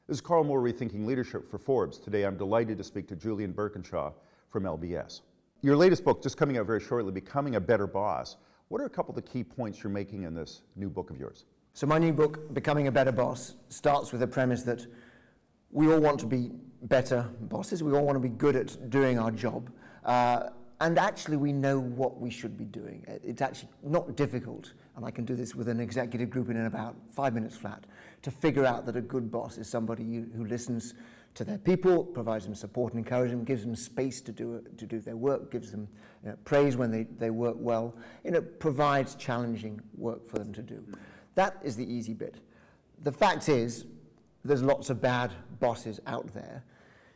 This is Karl Moore Rethinking Leadership for Forbes. Today I'm delighted to speak to Julian Birkinshaw from LBS. Your latest book, just coming out very shortly, Becoming a Better Boss. What are a couple of the key points you're making in this new book of yours? So my new book, Becoming a Better Boss, starts with the premise that we all want to be better bosses. We all want to be good at doing our job. And actually we know what we should be doing. It's actually not difficult, and I can do this with an executive group in about 5 minutes flat, to figure out that a good boss is somebody who listens to their people, provides them support and encouragement, gives them space to do their work, gives them praise when they work well, provides challenging work for them to do. That is the easy bit. The fact is, there's lots of bad bosses out there.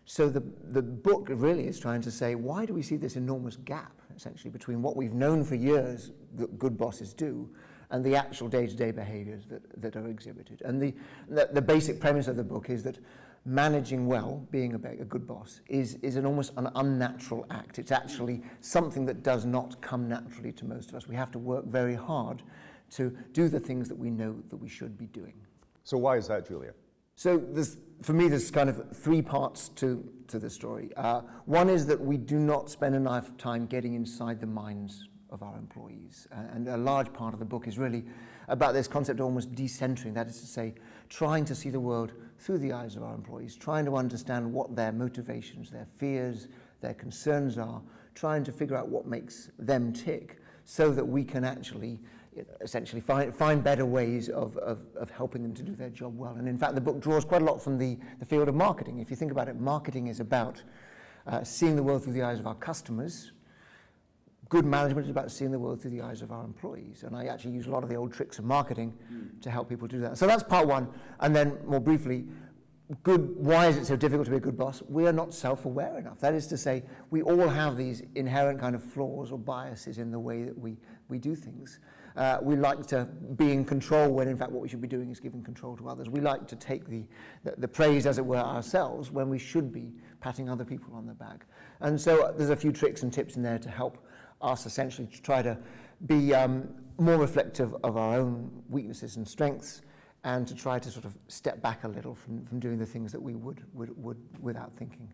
So the book really is trying to say, why do we see this enormous gap, essentially, between what we've known for years that good bosses do and the actual day-to-day behaviors that are exhibited? And the basic premise of the book is that managing well, being a good boss, is almost an unnatural act. It's actually something that does not come naturally to most of us. We have to work very hard to do the things that we know that we should be doing. So why is that, Julia? So for me, there's kind of three parts to the story. One is that we do not spend enough time getting inside the minds of our employees. And a large part of the book is really about this concept of almost decentering, that is to say, trying to see the world through the eyes of our employees, trying to understand what their motivations, their fears, their concerns are, trying to figure out what makes them tick so that we can actually essentially find better ways of helping them to do their job well. And in fact, the book draws quite a lot from the field of marketing. If you think about it, marketing is about seeing the world through the eyes of our customers. Good management is about seeing the world through the eyes of our employees. And I actually use a lot of the old tricks of marketing to help people do that. So that's part one. And then more briefly, why is it so difficult to be a good boss? We are not self-aware enough. That is to say, we all have these inherent kind of flaws or biases in the way that we do things. We like to be in control when in fact what we should be doing is giving control to others. We like to take the praise, as it were, ourselves when we should be patting other people on the back. And so there's a few tricks and tips in there to help us essentially to try to be more reflective of our own weaknesses and strengths, and to try to sort of step back a little from doing the things that we would without thinking.